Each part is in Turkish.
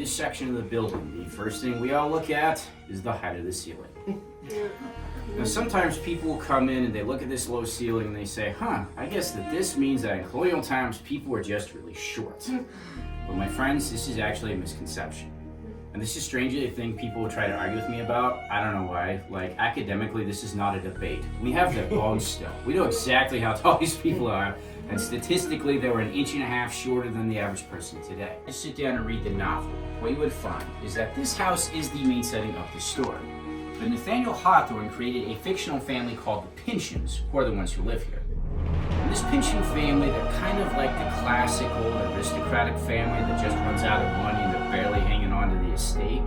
this section of the building, the first thing we all look at is the height of the ceiling. Now sometimes people will come in and they look at this low ceiling and they say, I guess that this means that in colonial times people were just really short. But my friends, this is actually a misconception. And this is strangely a thing people will try to argue with me about. I don't know why. Like, academically, this is not a debate. We have the bones still. We know exactly how tall these people are. And statistically, they were 1.5 inches shorter than the average person today. Just sit down and read the novel. What you would find is that this house is the main setting of the story. But Nathaniel Hawthorne created a fictional family called the Pinchins, who are the ones who live here. And this Pinchin family, they're kind of like the classic old aristocratic family that just runs out of money and they're barely hanging on to the estate.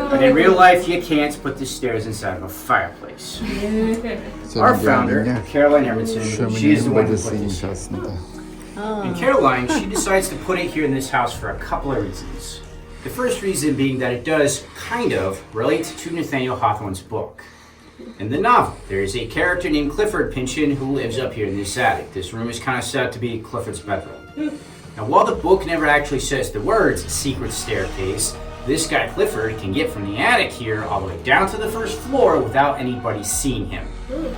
But in real life, you can't put the stairs inside of a fireplace. Our founder, Caroline Hermanson, she's the one who put this here. And Caroline, she decides to put it here in this house for a couple of reasons. The first reason being that it does kind of relate to Nathaniel Hawthorne's book. In the novel, there is a character named Clifford Pynchon who lives up here in this attic. This room is kind of set up to be Clifford's bedroom. Now, while the book never actually says the words secret staircase, this guy Clifford can get from the attic here all the way down to the first floor without anybody seeing him.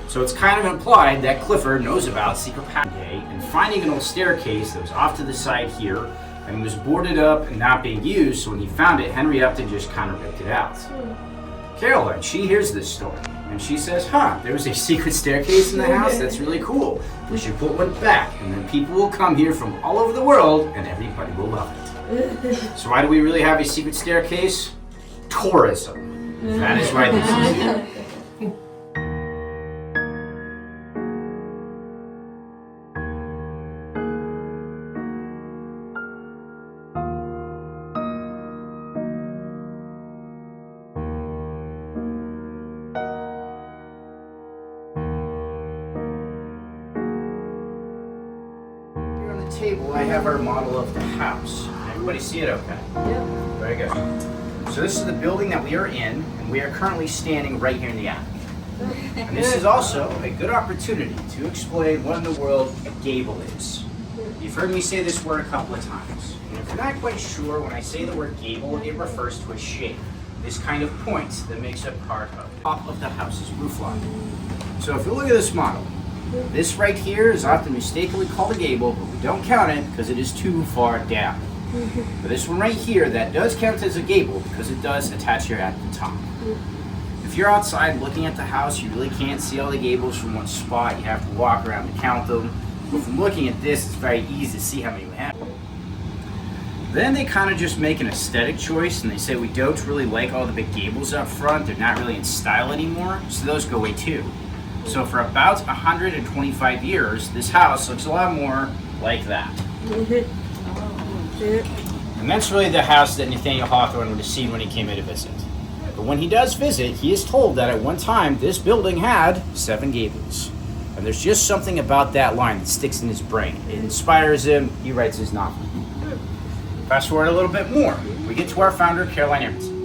So it's kind of implied that Clifford knows about secret passage and finding an old staircase that was off to the side here and was boarded up and not being used, so when he found it, Henry Upton just kind of ripped it out. Caroline, she hears this story and she says, there was a secret staircase in the house? That's really cool. We should put one back and then people will come here from all over the world and everybody will love it. So why do we really have a secret staircase? Tourism. That is why this is here. Here on the table, I have our model of the house. Everybody see it okay? Yeah. Very good. So this is the building that we are in, and we are currently standing right here in the attic. And this is also a good opportunity to explain what in the world a gable is. You've heard me say this word a couple of times. And if you're not quite sure, when I say the word gable, it refers to a shape. This kind of point that makes up part of the top of the house's roof line. So if you look at this model, this right here is often mistakenly called a gable, but we don't count it because it is too far down. But this one right here, that does count as a gable because it does attach here at the top. If you're outside looking at the house, you really can't see all the gables from one spot. You have to walk around to count them. But from looking at this, it's very easy to see how many we have. Then they kind of just make an aesthetic choice and they say we don't really like all the big gables up front. They're not really in style anymore, so those go away too. So for about 125 years, this house looks a lot more like that. And that's really the house that Nathaniel Hawthorne would have seen when he came in to visit. But when he does visit, he is told that at one time this building had 7 gables. And there's just something about that line that sticks in his brain. It inspires him, he writes his novel. Fast forward a little bit more, we get to our founder, Caroline Hermanson.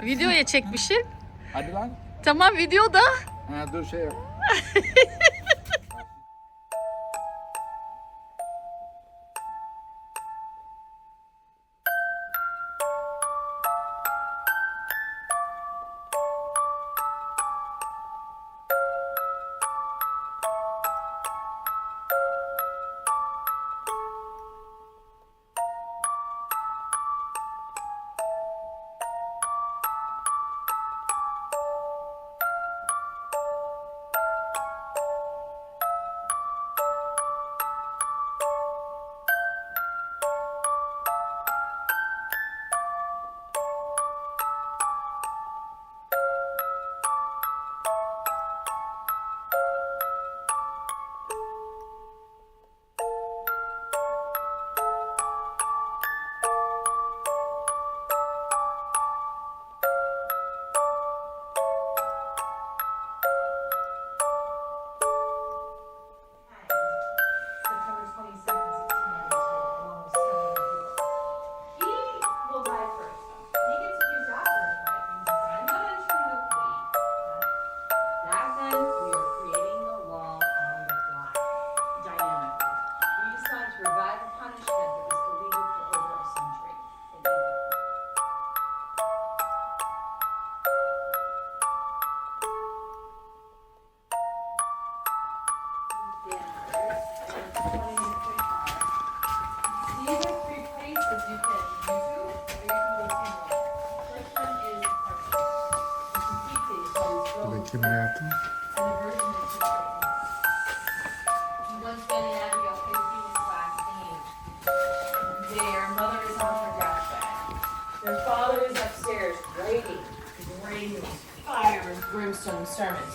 Videoya çekmişsin. Hadi lan. Tamam videoda. Ha, dur şey yap. Kemal hayatım. Their mother is on her deathbed. Their father is upstairs writing fire and brimstone sermons.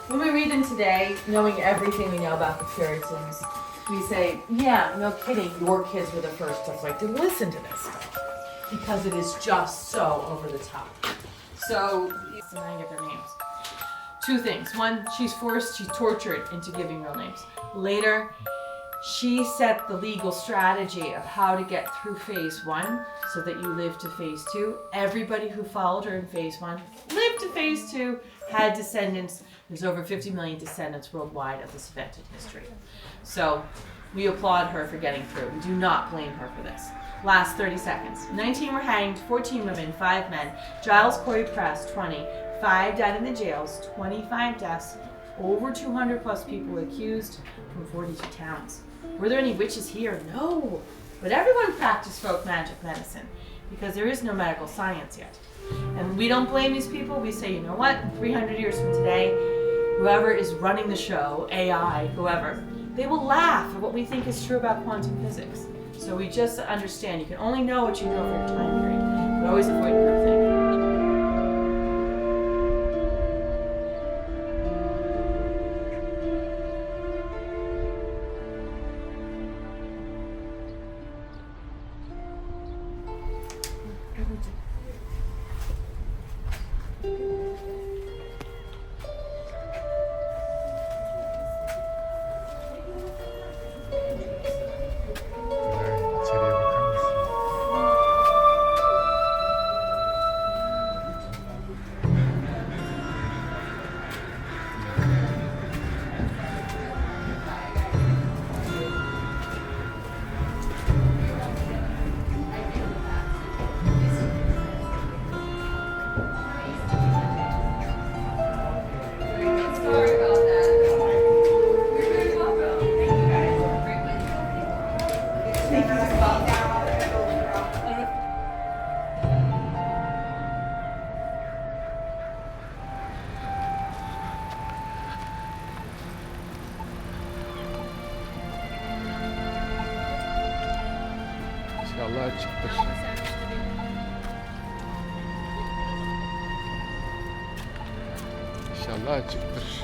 When we read them today, knowing everything we know about the Puritans, we say, yeah, no kidding, your kids were the first to listen to this stuff. Because it is just so over the top. So, and I get their names. Two things. One, she's tortured into giving real names. Later, she set the legal strategy of how to get through phase one so that you live to phase two. Everybody who followed her in phase one lived to phase two, had descendants. There's over 50 million descendants worldwide of this event in history. So we applaud her for getting through. We do not blame her for this. Last 30 seconds. 19 were hanged, 14 women, 5 men. Giles Corey Press, 20. 5 died in the jails, 25 deaths, over 200 plus people accused from 42 towns. Were there any witches here? No. But everyone practiced folk magic medicine because there is no medical science yet. And we don't blame these people. We say, you know what? 300 years from today, whoever is running the show, AI, whoever, they will laugh at what we think is true about quantum physics. So we just understand you can only know what you know for your time period. But always avoid groupthink. İçeriye bakar mısın? Sorry about that. You're very welcome. Thank you guys. Great week. Thank you as well. İnşallah açıktır. İnşallah açıktır.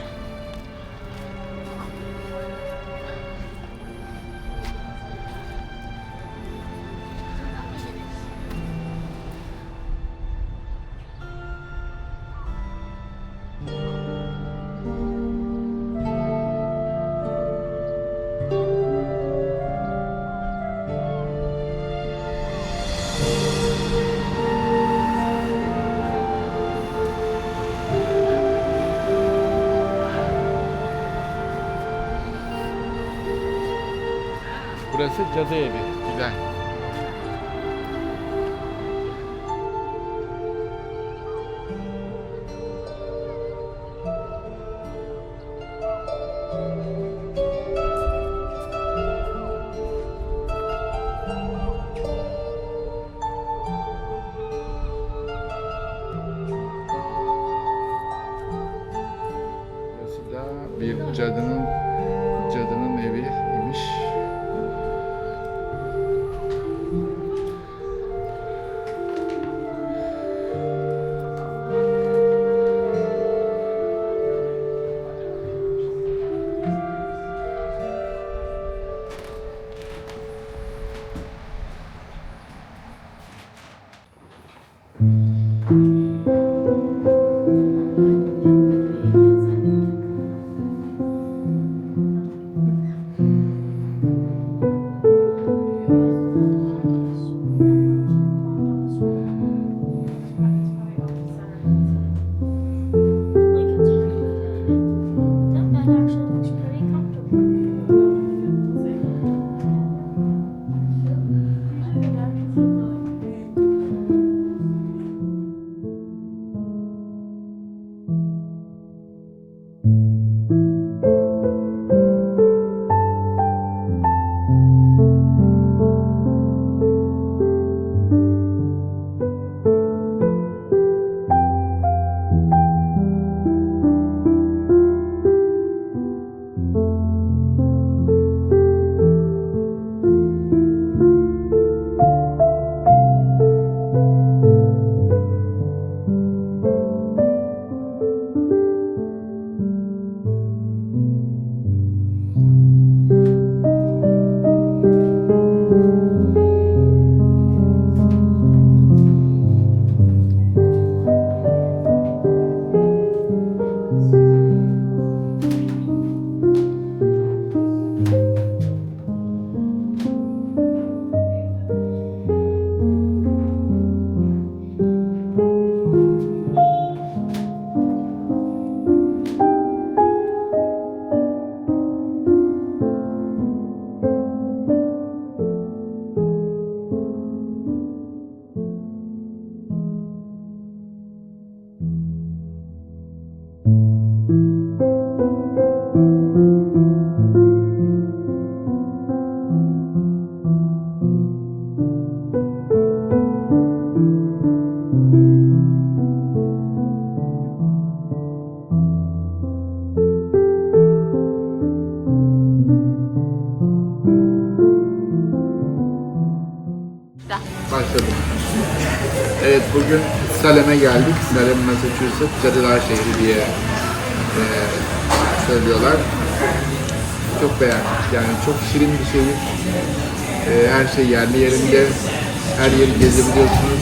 Burası cadı evi. Güzel. Burası da bir cadının evi imiş. Başladım. Evet, bugün Salem'e geldik. Salem Massachusetts, Cadılar Şehri diye söylüyorlar. Çok beğendik. Yani çok şirin bir şehir. Her şey yerli yerinde. Her yeri gezebiliyorsunuz.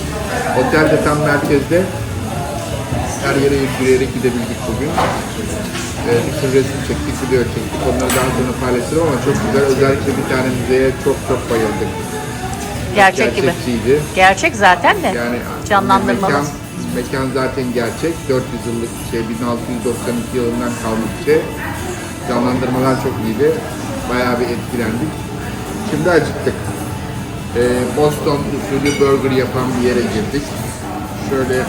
Otel de tam merkezde. Her yere yürüyerek gidebildik bugün. Bir resim çektik, video çektik. Onları daha sonra paylaşırım ama çok güzel. Özellikle bir tane müzeye çok bayıldık. Gerçek gibi. Gerçekçiydi. Gerçek zaten de. Yani Canlandırmalı. mekan zaten gerçek. 400 yıllık bir şey, 1692 yılından kalmış bir şey. Canlandırmalar çok iyiydi. Bayağı bir etkilendik. Şimdi acıktık. Boston usulü burger yapan bir yere girdik. Şöyle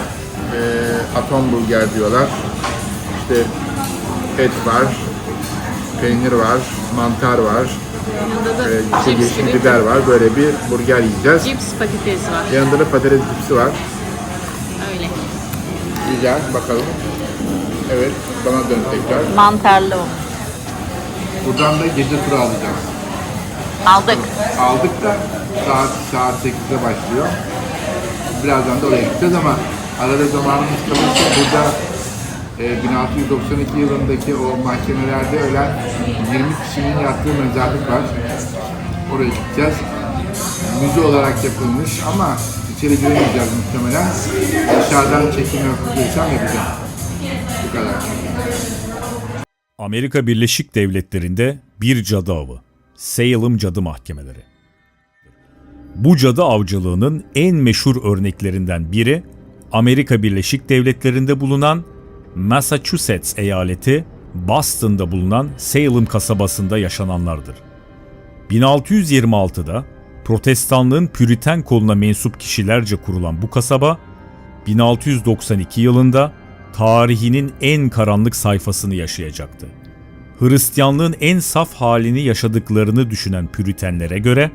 atom burger diyorlar. İşte et var, peynir var, mantar var. İşte yeşil biber var. Böyle bir burger yiyeceğiz. Cips patates var. Yanında da patates cipsi var. Öyle. Güzel, bakalım. Evet, bana dön tekrar. Mantarlı o. Buradan da gece turu alacağız. Aldık. Aldık da saat 8'de başlıyor. Birazdan da oraya gideceğiz ama arada zamanımız kalırsa burada 1692 yılındaki o mahkemelerde ölen 20 kişinin yattığı mezarlık var. Oraya gideceğiz. Müze olarak yapılmış ama içeri giremeyeceğiz muhtemelen. Dışarıdan çekim yapacağım. Bu kadar. Amerika Birleşik Devletleri'nde bir cadı avı. Salem Cadı Mahkemeleri. Bu cadı avcılığının en meşhur örneklerinden biri Amerika Birleşik Devletleri'nde bulunan Massachusetts eyaleti Boston'da bulunan Salem kasabasında yaşananlardır. 1626'da Protestanlığın Püriten koluna mensup kişilerce kurulan bu kasaba, 1692 yılında tarihinin en karanlık sayfasını yaşayacaktı. Hristiyanlığın en saf halini yaşadıklarını düşünen Püritenlere göre,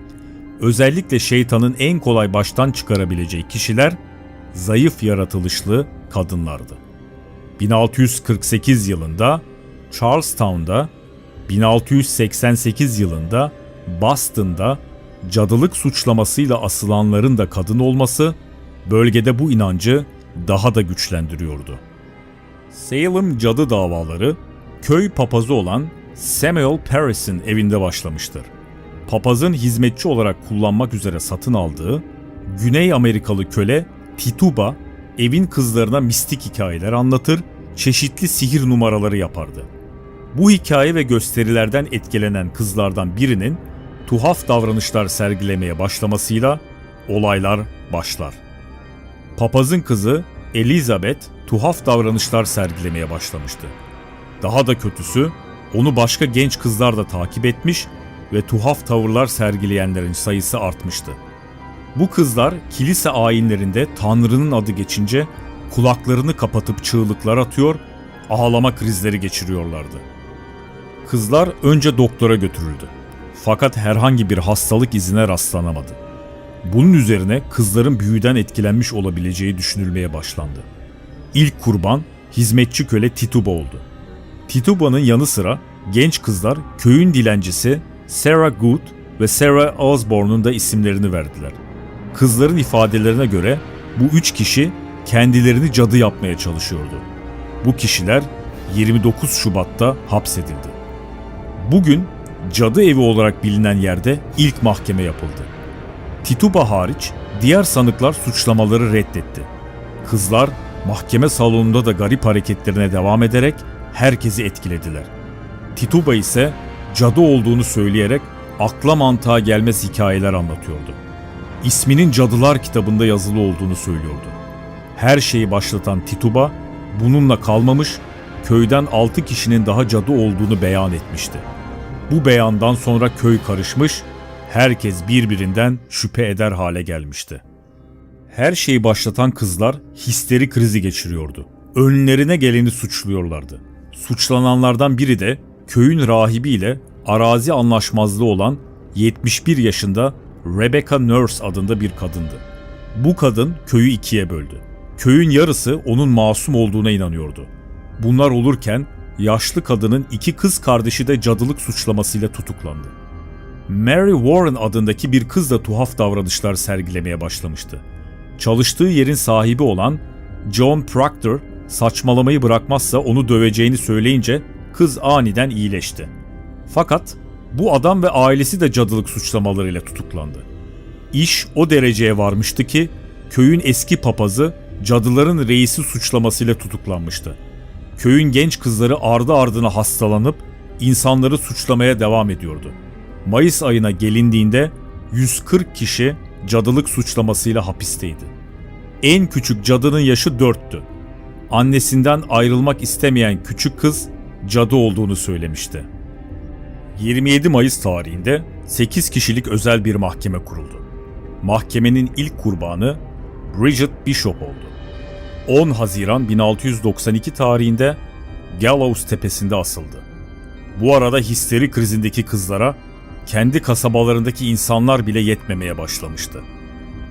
özellikle şeytanın en kolay baştan çıkarabileceği kişiler, zayıf yaratılışlı kadınlardı. 1648 yılında Charlestown'da, 1688 yılında Boston'da cadılık suçlamasıyla asılanların da kadın olması, bölgede bu inancı daha da güçlendiriyordu. Salem cadı davaları, köy papazı olan Samuel Parris'in evinde başlamıştır. Papazın hizmetçi olarak kullanmak üzere satın aldığı Güney Amerikalı köle Tituba, evin kızlarına mistik hikayeler anlatır, çeşitli sihir numaraları yapardı. Bu hikaye ve gösterilerden etkilenen kızlardan birinin tuhaf davranışlar sergilemeye başlamasıyla olaylar başlar. Papazın kızı Elizabeth tuhaf davranışlar sergilemeye başlamıştı. Daha da kötüsü, onu başka genç kızlar da takip etmiş ve tuhaf tavırlar sergileyenlerin sayısı artmıştı. Bu kızlar kilise ayinlerinde Tanrı'nın adı geçince kulaklarını kapatıp çığlıklar atıyor, ağlama krizleri geçiriyorlardı. Kızlar önce doktora götürüldü. Fakat herhangi bir hastalık izine rastlanamadı. Bunun üzerine kızların büyüden etkilenmiş olabileceği düşünülmeye başlandı. İlk kurban hizmetçi köle Tituba oldu. Tituba'nın yanı sıra genç kızlar köyün dilencisi Sarah Good ve Sarah Osborne'un da isimlerini verdiler. Kızların ifadelerine göre bu üç kişi kendilerini cadı yapmaya çalışıyordu. Bu kişiler 29 Şubat'ta hapsedildi. Bugün cadı evi olarak bilinen yerde ilk mahkeme yapıldı. Tituba hariç diğer sanıklar suçlamaları reddetti. Kızlar mahkeme salonunda da garip hareketlerine devam ederek herkesi etkilediler. Tituba ise cadı olduğunu söyleyerek akla mantığa gelmez hikayeler anlatıyordu. İsminin Cadılar kitabında yazılı olduğunu söylüyordu. Her şeyi başlatan Tituba bununla kalmamış, köyden 6 kişinin daha cadı olduğunu beyan etmişti. Bu beyandan sonra köy karışmış, herkes birbirinden şüphe eder hale gelmişti. Her şeyi başlatan kızlar histeri krizi geçiriyordu. Önlerine geleni suçluyorlardı. Suçlananlardan biri de köyün rahibiyle arazi anlaşmazlığı olan 71 yaşında Rebecca Nurse adında bir kadındı. Bu kadın köyü ikiye böldü. Köyün yarısı onun masum olduğuna inanıyordu. Bunlar olurken yaşlı kadının 2 kız kardeşi de cadılık suçlamasıyla tutuklandı. Mary Warren adındaki bir kız da tuhaf davranışlar sergilemeye başlamıştı. Çalıştığı yerin sahibi olan John Proctor saçmalamayı bırakmazsa onu döveceğini söyleyince kız aniden iyileşti. Fakat bu adam ve ailesi de cadılık suçlamalarıyla tutuklandı. İş o dereceye varmıştı ki köyün eski papazı cadıların reisi suçlamasıyla tutuklanmıştı. Köyün genç kızları ardı ardına hastalanıp insanları suçlamaya devam ediyordu. Mayıs ayına gelindiğinde 140 kişi cadılık suçlamasıyla hapisteydi. En küçük cadının yaşı 4'tü. Annesinden ayrılmak istemeyen küçük kız cadı olduğunu söylemişti. 27 Mayıs tarihinde 8 kişilik özel bir mahkeme kuruldu. Mahkemenin ilk kurbanı Bridget Bishop oldu. 10 Haziran 1692 tarihinde Gallows tepesinde asıldı. Bu arada histeri krizindeki kızlara kendi kasabalarındaki insanlar bile yetmemeye başlamıştı.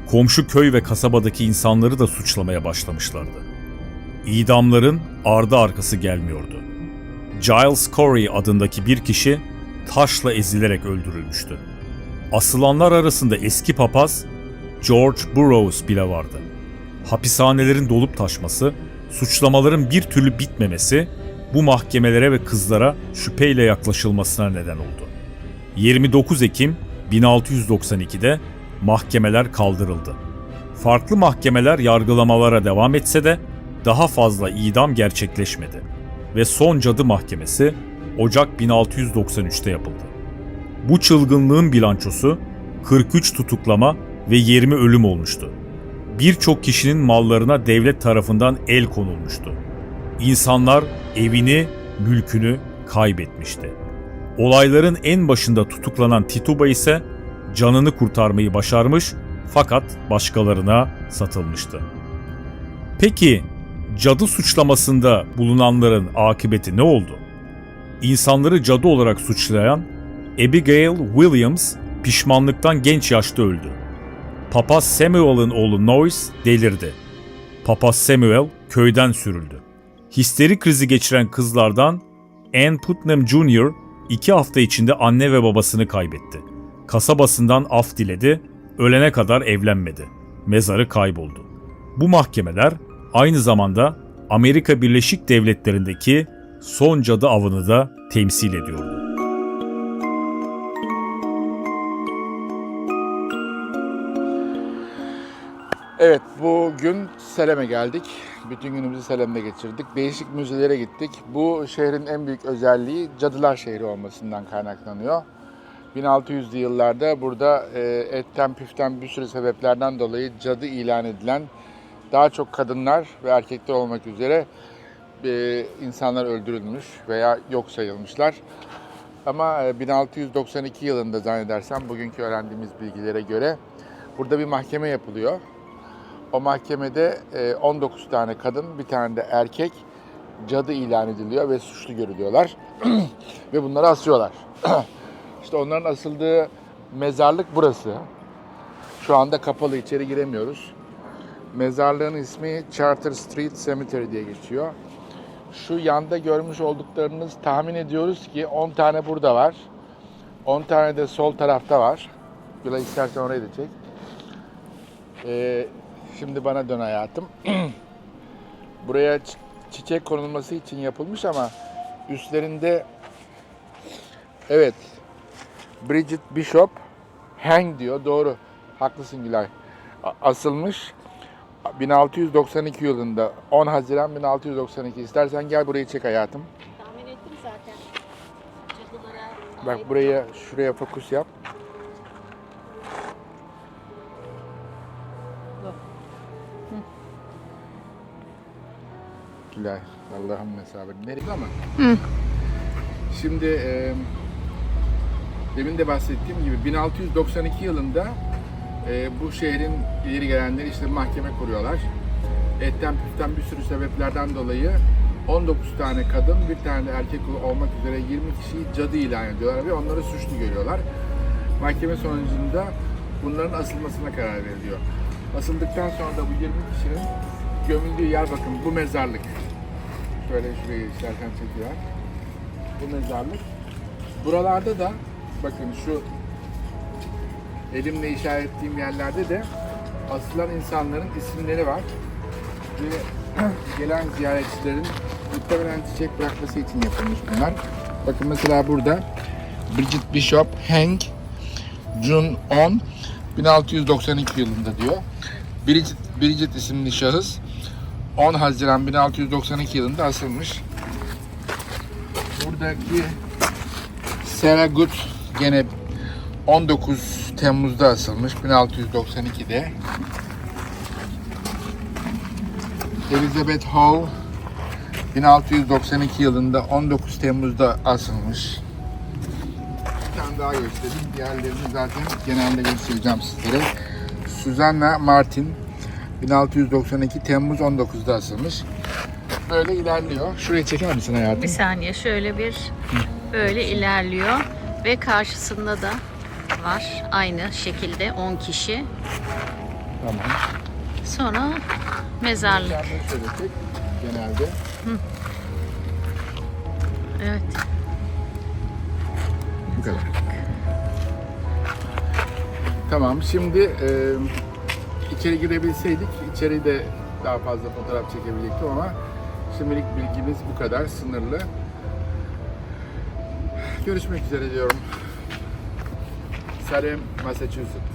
Komşu köy ve kasabadaki insanları da suçlamaya başlamışlardı. İdamların ardı arkası gelmiyordu. Giles Corey adındaki bir kişi taşla ezilerek öldürülmüştü. Asılanlar arasında eski papaz George Burroughs bile vardı. Hapishanelerin dolup taşması, suçlamaların bir türlü bitmemesi bu mahkemelere ve kızlara şüpheyle yaklaşılmasına neden oldu. 29 Ekim 1692'de mahkemeler kaldırıldı. Farklı mahkemeler yargılamalara devam etse de daha fazla idam gerçekleşmedi ve son cadı mahkemesi Ocak 1693'te yapıldı. Bu çılgınlığın bilançosu 43 tutuklama ve 20 ölüm olmuştu. Birçok kişinin mallarına devlet tarafından el konulmuştu. İnsanlar evini, mülkünü kaybetmişti. Olayların en başında tutuklanan Tituba ise canını kurtarmayı başarmış fakat başkalarına satılmıştı. Peki cadı suçlamasında bulunanların akıbeti ne oldu? İnsanları cadı olarak suçlayan Abigail Williams pişmanlıktan genç yaşta öldü. Papaz Samuel'ın oğlu Noyes delirdi. Papaz Samuel köyden sürüldü. Histeri krizi geçiren kızlardan Ann Putnam Jr. 2 hafta içinde anne ve babasını kaybetti. Kasabasından af diledi, ölene kadar evlenmedi. Mezarı kayboldu. Bu mahkemeler aynı zamanda Amerika Birleşik Devletleri'ndeki son cadı avını da temsil ediyordu. Evet, bugün Salem'e geldik. Bütün günümüzü Salem'de geçirdik. Değişik müzelere gittik. Bu şehrin en büyük özelliği cadılar şehri olmasından kaynaklanıyor. 1600'lü yıllarda burada etten püften bir sürü sebeplerden dolayı cadı ilan edilen daha çok kadınlar ve erkekler olmak üzere insanlar öldürülmüş veya yok sayılmışlar. Ama 1692 yılında zannedersem bugünkü öğrendiğimiz bilgilere göre burada bir mahkeme yapılıyor. O mahkemede 19 tane kadın, bir tane de erkek cadı ilan ediliyor ve suçlu görülüyorlar. Ve bunları asıyorlar. İşte onların asıldığı mezarlık burası. Şu anda kapalı, içeri giremiyoruz. Mezarlığın ismi Charter Street Cemetery diye geçiyor. Şu yanda görmüş olduklarınız, tahmin ediyoruz ki 10 tane burada var. 10 tane de sol tarafta var. Gulay istersen orayı da çek. Şimdi bana dön hayatım. Buraya çiçek konulması için yapılmış ama üstlerinde evet Bridget Bishop hang diyor. Doğru. Haklısın Gulay. Asılmış. 1692 yılında 10 Haziran 1692. İstersen gel burayı çek hayatım. Tahmin ettim zaten. Cadılara Bak buraya, şuraya fokus yap. Gülay, Allah'ım mesabı. Nereye ama? Şimdi demin de bahsettiğim gibi 1692 yılında bu şehrin ileri gelenleri işte mahkeme kuruyorlar. Etten püften bir sürü sebeplerden dolayı 19 tane kadın, bir tane de erkek olmak üzere 20 kişiyi cadı ilan ediyorlar ve onları suçlu görüyorlar. Mahkeme sonucunda bunların asılmasına karar veriliyor. Asıldıktan sonra da bu 20 kişinin gömüldüğü yer, bakın bu mezarlık. Şöyle şurayı istersen çekiyor. Bu mezarlık. Buralarda da bakın şu elimle işaret ettiğim yerlerde de asılan insanların isimleri var. Ve gelen ziyaretçilerin muhtemelen çiçek bırakması için yapılmış bunlar. Bakın mesela burada Bridget Bishop hang June 10 1692 yılında diyor. Bridget isimli şahıs 10 Haziran 1692 yılında asılmış. Buradaki Sarah Good gene 19 Temmuz'da asılmış 1692'de. Elizabeth Howe 1692 yılında 19 Temmuz'da asılmış. Bir tane daha göstereyim. Diğerlerini zaten genelde göstereceğim sizlere. Susanna Martin 1692 Temmuz 19'da asılmış. Böyle ilerliyor. Şuraya çeker misin hayatım? Bir saniye şöyle bir böyle ilerliyor ve karşısında da var aynı şekilde 10 kişi. Tamam. Sonra mezarlık. Şöyle çek genelde. Evet. Bu kadar. Tamam, şimdi içeri girebilseydik içeride daha fazla fotoğraf çekebilecektim ama şimdilik bilgimiz bu kadar, sınırlı. Görüşmek üzere diyorum. Salem, Massachusetts.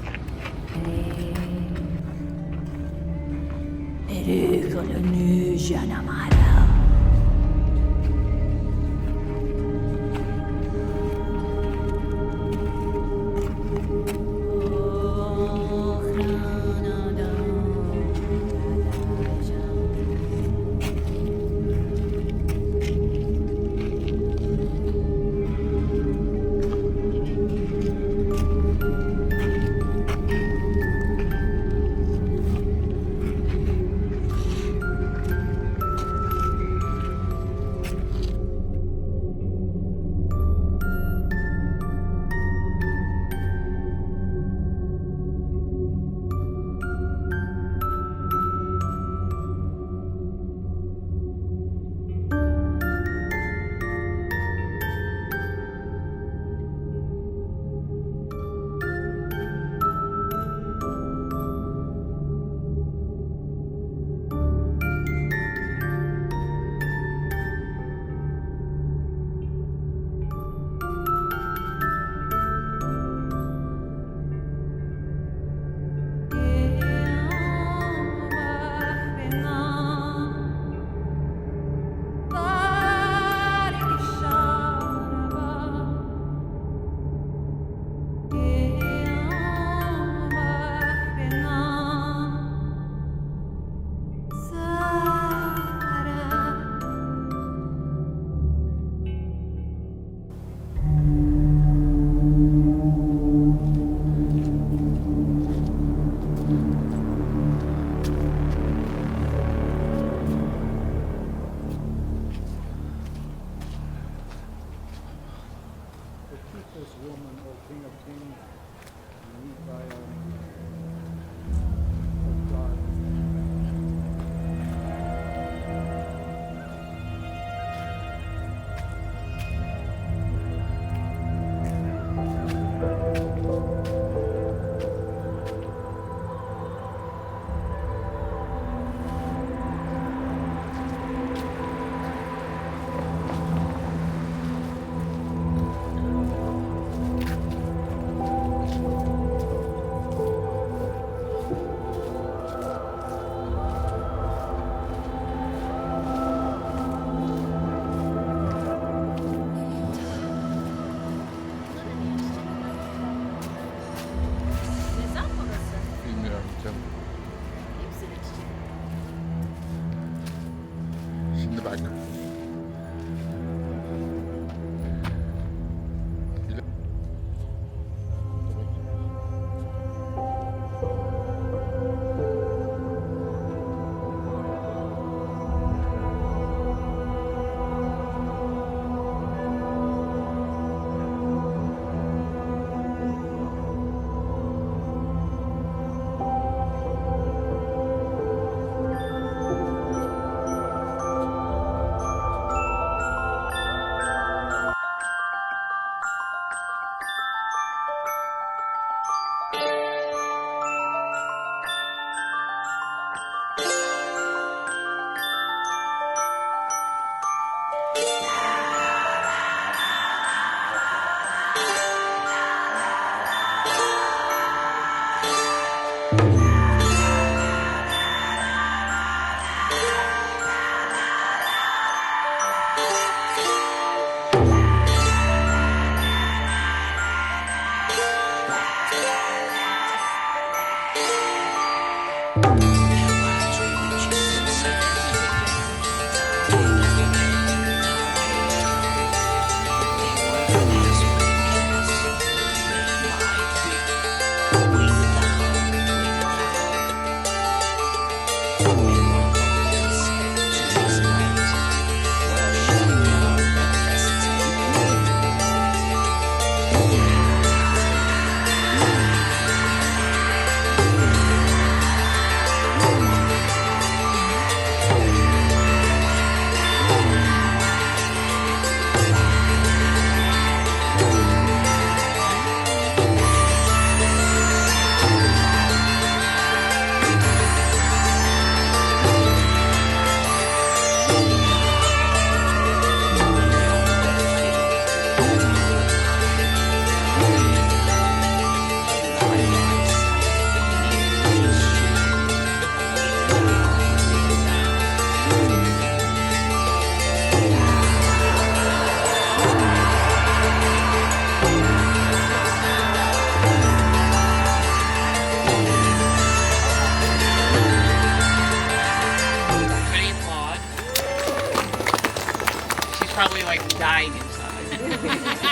Probably like dying inside.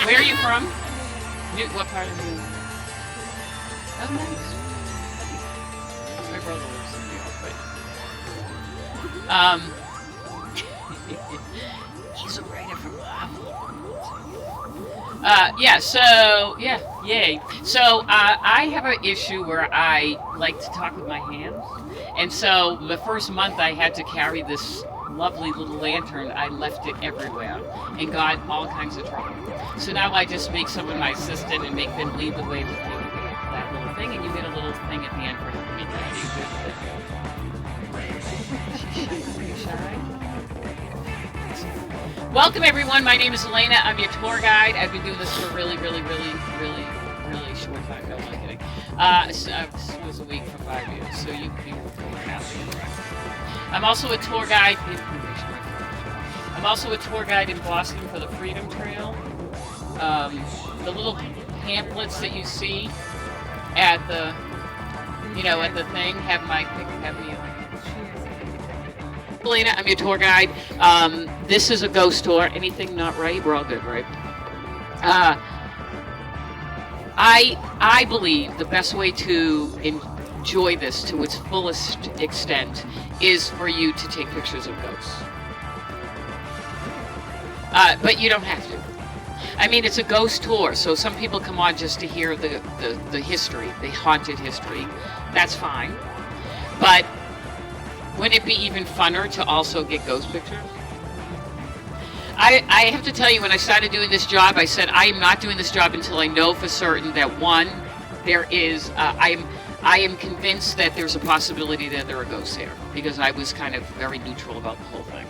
Where are you from? What part of New York? Oh, nice. My brother lives in New York, but he's a writer from yay. So I have an issue where I like to talk with my hands, and so the first month I had to carry this lovely little lantern. I left it everywhere and got all kinds of trouble. So now I just make someone my assistant and make them lead the way with that little thing, and you get a little thing at the end for me. Are you shy? Welcome everyone. My name is Elena. I'm your tour guide. I've been doing this for really short time. No, I'm not kidding. It was a week for 5 years, so you can I'm also a tour guide. I'm also a tour guide in Boston for the Freedom Trail. The little pamphlets that you see at the, at the thing have me. Elena, I'm your tour guide. This is a ghost tour. Anything not right? We're all good, right? I believe the best way to enjoy this to its fullest extent is for you to take pictures of ghosts. But you don't have to. I mean, it's a ghost tour, so some people come on just to hear the history, the haunted history. That's fine. But wouldn't it be even funner to also get ghost pictures? I have to tell you, when I started doing this job, I said, I am not doing this job until I know for certain that, one, there is, I am convinced that there's a possibility that there are ghosts there, because I was kind of very neutral about the whole thing.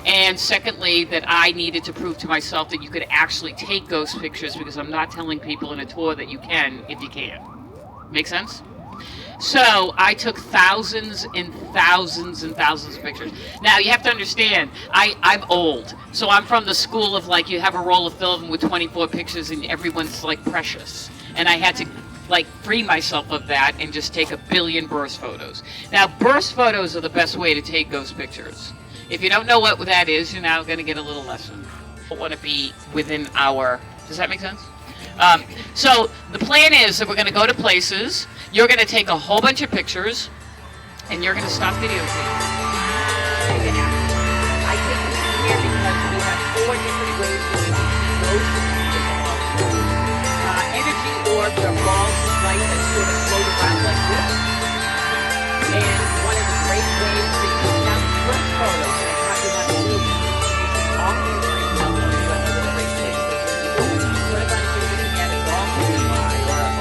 And secondly, that I needed to prove to myself that you could actually take ghost pictures, because I'm not telling people in a tour that you can if you can't. Make sense? So I took thousands and thousands and thousands of pictures. Now you have to understand, I'm old. So I'm from the school of, like, you have a roll of film with 24 pictures and everyone's like precious. And I had to free myself of that and just take a billion burst photos. Now burst photos are the best way to take ghost pictures. If you don't know what that is, you're now going to get a little lesson. Don't want to be within our. Does that make sense? So the plan is that we're going to go to places. You're going to take a whole bunch of pictures, and you're going to stop videotaping. I take this in here because we have 4 different ways to see most of the energy orbs are balls of light that sort of float around like this. And one of the great ways that you can have first photos, and I thought you might believe it, all the great photos, another great thing. What about if you're looking at a dolphin or a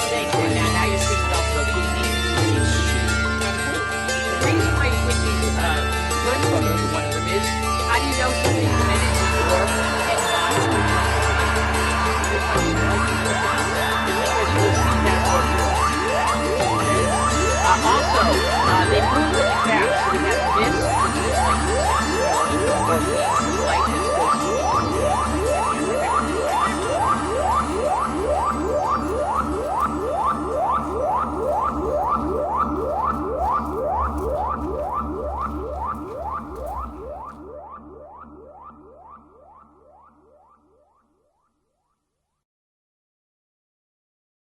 snake, and now you're seeing also the reason why you take these first photos, one of them is, how do you know something's an energy orb and not? Also, they move really fast. So we have this, which is like this.